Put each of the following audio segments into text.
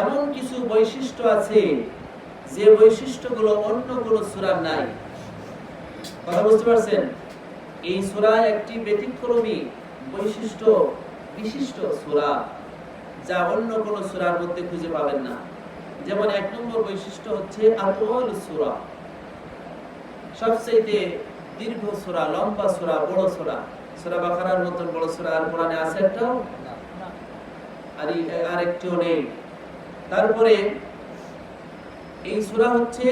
এমন কিছু বৈশিষ্ট্য আছে যে বৈশিষ্ট্যগুলো অন্য কোনো সূরার নাই। কথা বুঝতে পারছেন? এই সূরা একটি ব্যতিক্রমী বৈশিষ্ট্য বিশিষ্ট সূরা, যা অন্য কোনো সূরার মধ্যে খুঁজে পাবেন না। যেমন ১ নম্বর বৈশিষ্ট্য হচ্ছে আতওয়াল সূরা, সবচেয়ে দীর্ঘ সূরা, লম্বা সূরা, বড় সূরা। সূরা বাকারার মতো বড় সূরা আর কোরআনে আছে একটাও? আর একটিও নেই। তারপরে এই সূরা হচ্ছে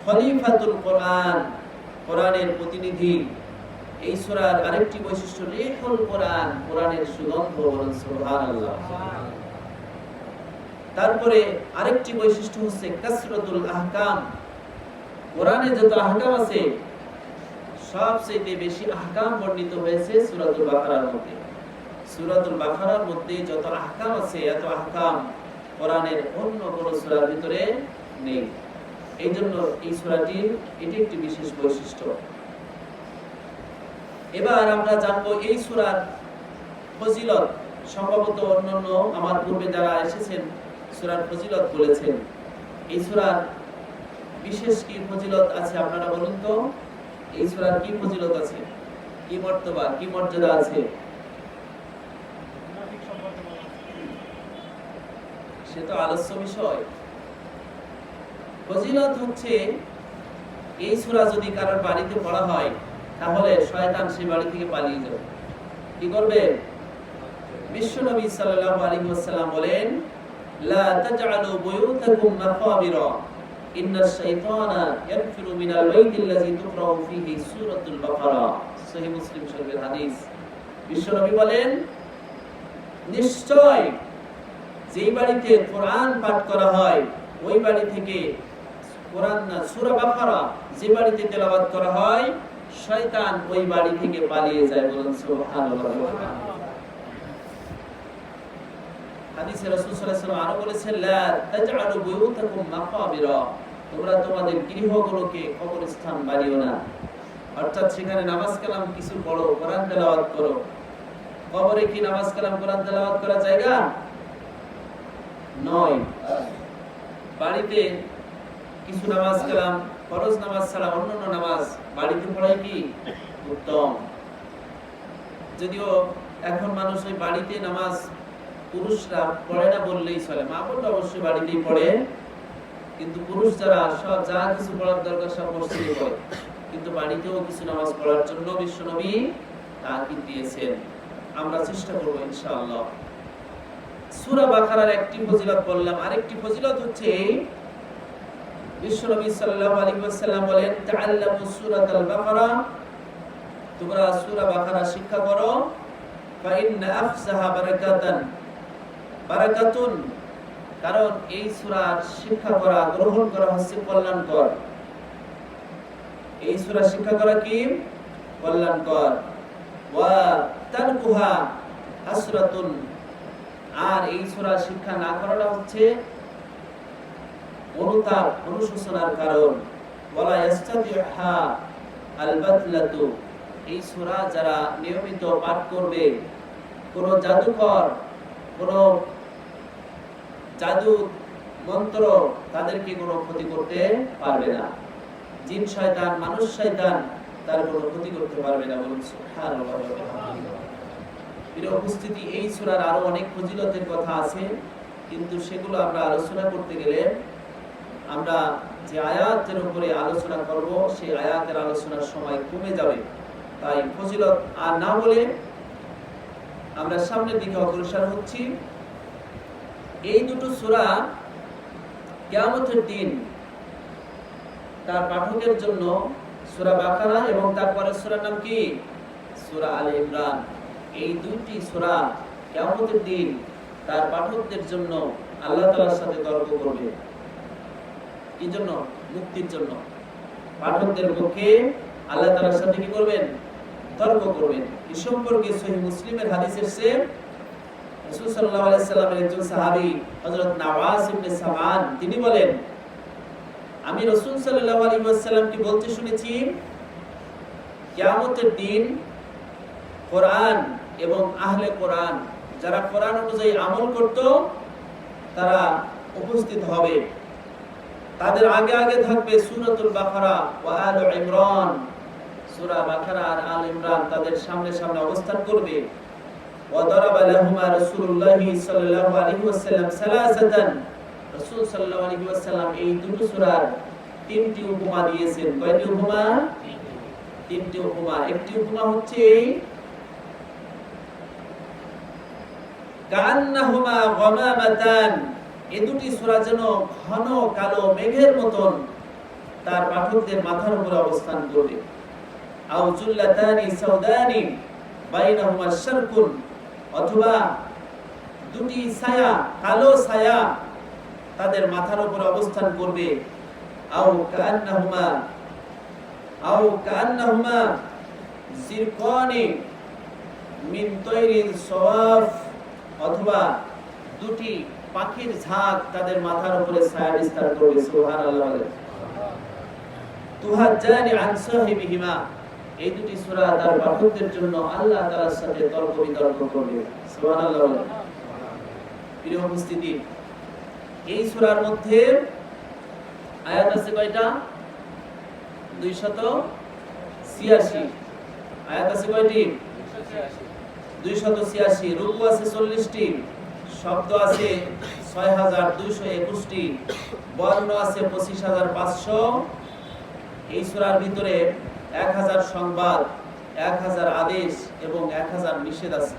খলিফাতুল কোরআন, কোরআনের প্রতিনিধি। এই সূরার আরেকটি বৈশিষ্ট্য রিহুল কোরআন, কোরআনের সুগন্ধ। বলুন সুবহানাল্লাহ। তারপরে আরেকটি বৈশিষ্ট্য হচ্ছে কাসরাতুল আহকাম, কোরআনে যত আহকাম আছে সবচেয়ে বেশি আহকাম বর্ণিত হয়েছে সূরাতুল বাকারার মধ্যে। সূরাতুল বাকারার মধ্যে যত আহকাম আছে এত আহকাম কোরআনের অন্য কোনো সূরার ভিতরে নেই। এই জন্য এই সূরাটির এটি একটি বিশেষ বৈশিষ্ট্য। এবার আমরা জানবো এই সূরার ফজিলত। সম্ভবত অন্যান্য আমার পূর্বে যারা এসেছেন সূরার ফজিলত বলেছেন। এই সূরার বিশেষ কি ফজিলত আছে আপনারা বলুন তো? এই সূরার কি ফজিলত আছে, কি মর্তবা, কি মর্যাদা আছে? সে তো আলোচ্য বিষয়। ফজিলত হচ্ছে এই সূরা যদি কারোর বাড়িতে পড়া হয় তাহলে শয়তান সেই বাড়ি থেকে পালিয়ে যাবে। কি করবে? বিশ্বনবী সাল্লাল্লাহু আলাইহি ওয়াসাল্লাম বলেন, লা তাজআলু বুয়ুতাকুম মাকাবিরা ইন্নাশ শাইতানা ইয়ানফিরু মিনাল বাইতিল্লাযী তুকরাউ ফীহি সূরাতুল বাকারা। সহিহ মুসলিম শরীফের হাদিস। বিশ্বনবী বলেন, নিশ্চয় যেই বাড়িতে কোরআন পাঠ করা হয় ওই বাড়ি থেকে কোরআন না সূরা বাকারা যে বাড়িতে তেলাওয়াত করা হয় শয়তান ওই বাড়ি থেকে পালিয়ে যায়। বলুন সুবহানাল্লাহ। হাদিসে রাসূল সাল্লাল্লাহু আলাইহি ওয়াসাল্লাম আরো বলেছেন, লা তাজআলু বুয়ুতাকুম মাকাবিরা, তোমরা তোমাদের গৃহগুলোকে কবরস্থান বানিও না। অর্থাৎ সেখানে নামাজ কালাম কিছু পড়ো, কোরআন তেলাওয়াত করো। কবরে কি নামাজ কালাম কোরআন তেলাওয়াত করার জায়গা নয়। বাড়িতে কিছু নামাজ কালাম, ফরজ নামাজ ছাড়া অন্যান্য নামাজ বাড়িতে পড়াই কি উত্তম। যদিও এখন মানুষ ওই বাড়িতে নামাজ পুরুষরা পড়ে না বললেই চলে, মা বোনরা অবশ্যই বাড়িতেই পড়ে, কিন্তু পুরুষ যারা সব যা কিছু পড়ার দরকার সব মসজিদে পড়ে। কিন্তু বাড়িতেও কিছু নামাজ পড়ার জন্য বিশ্বনবী তাকিদ দিয়েছেন। আমরা চেষ্টা করব ইনশাআল্লাহ। সূরা বাকারার একটি ফজিলত বললাম, আরেকটি ফজিলত হচ্ছে বিশ্বনবী সাল্লাল্লাহু আলাইহি ওয়াসাল্লাম বলেন, তাআল্লামু সূরাতাল বাকারা, তোমরা সূরা বাকারা শিক্ষা করো। ফা ইন্না আফসাহা বারাকাতুন, কারণ এই সূরা শিক্ষা করা, গ্রহণ করা হচ্ছে কল্যাণকর। এই সূরা শিক্ষা করা কি কল্যাণকর। ওয়া তারকুহা হাসরাতুন, আর এই সূরা শিক্ষা না করাটা হচ্ছে অনুতাপ, অনুশোচনার কারণ। ওয়ালা ইস্তাতিহা আলবাতলাতু, এই সূরা যারা নিয়মিত পাঠ করবে, কোন জাদুকর, কোন জাদু মন্ত্র তাদেরকে কোনো ক্ষতি করতে পারবে না। জিন শয়তান, মানুষ শয়তান তার কোনো ক্ষতি করতে পারবে না। বলুন সুবহানাল্লাহ। প্রিয় উপস্থিতি, এই সূরার আরো অনেক ফজিলতের কথা আছে, কিন্তু সেগুলো আমরা আলোচনা করতে গেলে আমরা যে আয়াতের উপরে আলোচনা করব সেই আয়াতের আলোচনার সময় কমে যাবে। তাই ফজিলত আর না বলে আমরা সামনের দিকে অগ্রসর হচ্ছি। এই দুটো সূরা কিয়ামতের দিন তার পাঠকের জন্য, সূরা বাকারা এবং তারপরে সূরার নাম কি সূরা আলে ইমরান, এই দুইটি সূরা কিয়ামতের দিন তার পাঠকদের জন্য আল্লাহ তাআলার সাথে তর্ক করবে। কি জন্য? মুক্তির জন্য। পাঠকদের পক্ষে আল্লাহ তাআলার সাথে কি করবেন? তর্ক করবেন। এই সম্পর্কে সহিহ মুসলিমের হাদিস এসেছে, রাসূল সাল্লাল্লাহু আলাইহি সাল্লামের একজন সাহাবী হযরত নওয়াস ইবনে সামান তিনি বলেন, আমি রাসূল সাল্লাল্লাহু আলাইহি ওয়াসাল্লামকে বলতে শুনেছি, কিয়ামতের দিন কোরআন এবং আহলে কোরআন যারা কোরআন অনুযায়ী আমল করত তারা উপস্থিত হবে। তাদের আগে আগে থাকবে সূরাতুল বাকারা ওয়া আল ইমরান, সূরা বাকারা আর আল ইমরান তাদের সামনে সামনে অবস্থান করবে। ওয়া দারাবা লাহুমা রাসূলুল্লাহ সাল্লাল্লাহু আলাইহি ওয়াসাল্লাম সালাসাতান, রাসূল সাল্লাল্লাহু আলাইহি ওয়াসাল্লাম এই দুটো সূরার তিনটি উপমা দিয়েছেন। কয়টি উপমা? তিনটি উপমা। একটি উপমা হচ্ছে কান্নাহুমা গামামাতান, এই দুটি সূরা যেন ঘন কালো মেঘের মতন তার পাঠকদের মাথার উপরে অবস্থান করবে। আও জুল্লাতানি সাউদানি বাইনাহুমা শারকুন, অথবা দুটি ছায়া, কালো ছায়া তাদের মাথার উপরে অবস্থান করবে। আও কান্নাহুমা জিরকানি মিন তাইরিল সওয়াফ, অথবা দুটি পাখির ঝাঁক তাদের মাথার উপরে ছায়া বিস্তার করবে। সুবহানাল্লাহ। তুহাজ্জানি আন সাহিবিহিমা, এই দুটি সূরা তার পাঠকদের জন্য আল্লাহ তাআলার সাথে তর্ক বিতর্ক করবে। সুবহানাল্লাহ। প্রিয় উপস্থিতি, এই সূরার মধ্যে আয়াত আছে কয়টা? 286 আয়াত আছে কয়টি? 286। রুকু আছে 40টি, শব্দ আছে 6221টি, বর্ণ আছে 25500। এই সূরার ভিতরে 1000 সংবাদ, 1000 আদেশ এবং 1000 নিষেধ আছে।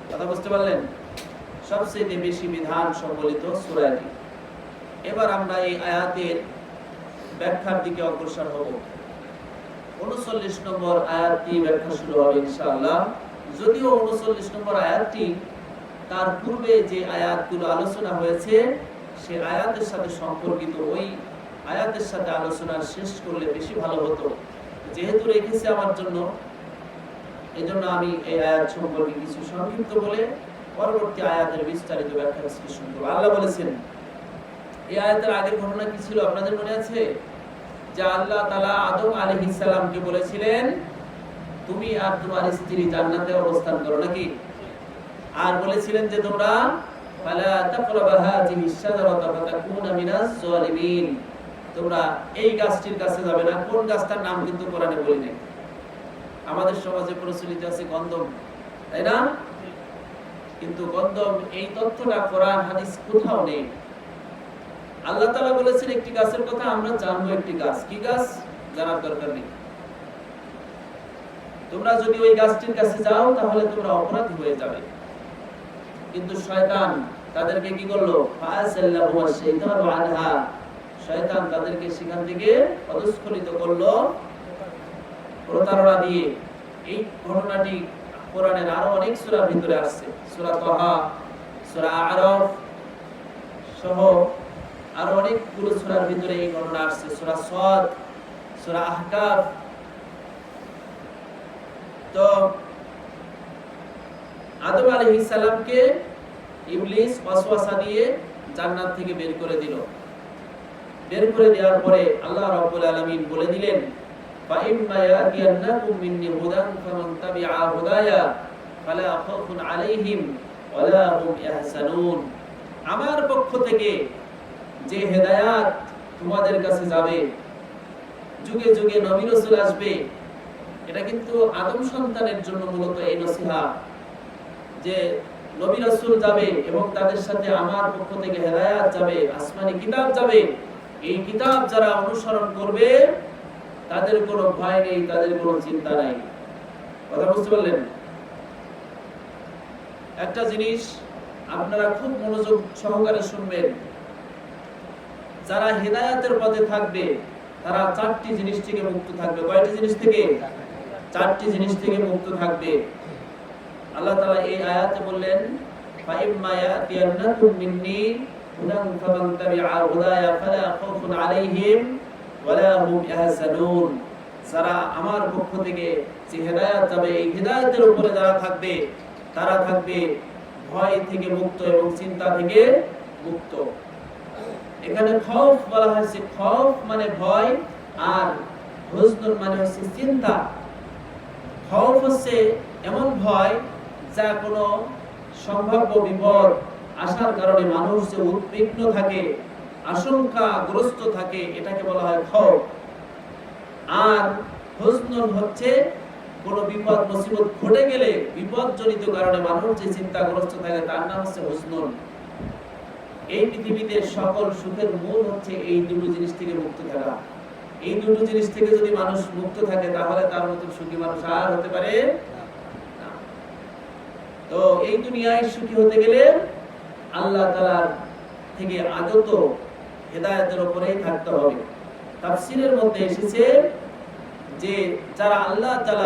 কথা বুঝতে পারলেন? সবচেয়ে বেশি বিধান সম্বলিত সূরা এটি। এবার আমরা এই আয়াতের ব্যাখ্যার দিকে অগ্রসর হব। 39 নম্বর আয়াতটি ব্যাখ্যা শুরু হবে ইনশাআল্লাহ। যদিও 39 নম্বর আয়াতটি তার পূর্বে যে আয়াতগুলো আলোচনা হয়েছে সে আয়াতের সাথে সম্পর্কিত, ওই আয়াতের সাথে আলোচনা শেষ করলে বেশি ভালো হতো। যেহেতু রেখেছে আমার জন্য, এজন্য আমি এই আয়াত সম্পর্কে কিছু সংক্ষিপ্ত বলে পরবর্তী আয়াতের বিস্তারিত ব্যাখ্যা বিশ্লেষণ করব। আল্লাহ বলেছেন, এই আয়াতের আগের ঘটনা কি ছিল আপনাদের মনে আছে? যে আল্লাহ তাআলা আদম আলাইহিস সালামকে বলেছিলেন, তুমি আর তোমার স্ত্রী জান্নাতে অবস্থান করো, নাকি? আর বলেছিলেন যে তোমরা ফালা তাকরাবা হাযিহিস শাজারাতা ফাতাকুনা মিনাজ জালিমিন, তোমরা এই গাছটির কাছে যাবে না। কোন গাছটার নাম কিন্তু কোরআনে বলে নেই। আমাদের সমাজে প্রচলিত আছে গন্ধম, তাই না? কিন্তু গন্ধম এই তথ্যটা কোরআন হাদিস কোথাও নেই। আল্লাহ তাআলা বলেছেন একটি গাছের কথা, আমরা জানবো একটি গাছ। কি গাছ জানার দরকার নেই। তোমরা যদি ওই গাছটির কাছে যাও তাহলে তোমরা অপরাধী হয়ে যাবে। কিন্তু শয়তান তাদেরকে কি করলো? ফাআসাল্লাহু আশ-শাইতানু আনহা, শয়তান তাদেরকে সেখান থেকে পদস্খলিত করলো প্রতারণা দিয়ে। এই ঘটনাটি কোরআনের আরো অনেক সূরার ভিতরে আছে। সূরা তাহা, সূরা আরাফ সহ আরো অনেকগুলো সূরার ভিতরে এই ঘটনা আছে। সূরা সাদ, সূরা আহকাফ। তো আদম আলাইহিস সালামকে ইবলিস ওয়াসওয়াসা দিয়ে জান্নাত থেকে বের করে দিল। বের করে দেওয়ার পরে আল্লাহ রাব্বুল আলামিন বলে দিলেন, ফা ইম্মা ইয়াতিয়ান্নাকুম মিন্নি হুদান ফামান তাবিআ হুদায়া ফালা খাউফুন আলাইহিম ওয়ালা হুম ইয়াহজানুন, আমার পক্ষ থেকে যে হেদায়াত তোমাদের কাছে যাবে, যুগে যুগে নবী রাসূল আসবে, এটা কিন্তু আদম সন্তানের জন্য মূলত এই নসিহত যে নবী রাসূল যাবে এবং তাদের সাথে আমার পক্ষ থেকে হেদায়াত যাবে, আসমানি কিতাব যাবে। এই কিতাব যারা অনুসরণ করবে তাদের কোনো ভয় নেই, তাদের কোনো চিন্তা নাই। কথা বুঝতে পারলেন? একটা জিনিস আপনারা খুব মনোযোগ সহকারে শুনবেন, যারা হেদায়াতের পথে থাকবে তারা 4টি জিনিস থেকে মুক্ত থাকবে। কয়টি জিনিস থেকে? 4টি জিনিস থেকে মুক্ত থাকবে। আল্লাহ তাআলা এই আয়াতে বললেন, ফা ইম্মা ইয়াতিয়ান্নাকুম মিন্নি হুদান ফামান তাবিআ হুদায়া ফালা খাউফুন আলাইহিম ওয়ালা হুম ইয়াহজানুন, যারা আমার পক্ষ থেকে যে হেদায়েত যাবে, এই হেদায়েতের উপরে যারা থাকবে তারা থাকবে ভয় থেকে মুক্ত এবং চিন্তা থেকে মুক্ত। এখানে খৌফ বলা হয়েছে, খৌফ মানে ভয়, আর হুজনুন মানে হচ্ছে চিন্তা। খৌফ হচ্ছে এমন ভয় যা কোনো সম্ভাব্য বিপদ আসার কারণে মানুষ যে উদ্বিগ্ন থাকে, আশঙ্কাগ্রস্ত থাকে, এটাকে বলা হয় খৌফ। আর হুজনুন হচ্ছে কোন বিপদ মুসিবত ঘটে গেলে বিপদজনিত কারণে মানুষ যে চিন্তাগ্রস্ত থাকে তার নাম হচ্ছে হুজনুন। এই পৃথিবীতে সকল সুখের মূল হচ্ছে এই দুটো জিনিস থেকে মুক্ত থাকা। এই দুটো জিনিস থেকে যদি মানুষ মুক্ত থাকে তাহলে তার মতো সুখী মানুষ আর হতে পারে না। তো এই দুনিয়ায় সুখী হতে গেলে আল্লাহ তাআলার থেকে আগত হেদায়েতের উপরেই থাকতে হবে। তাফসীরের মধ্যে এসেছে যে যারা আল্লাহ তাআলা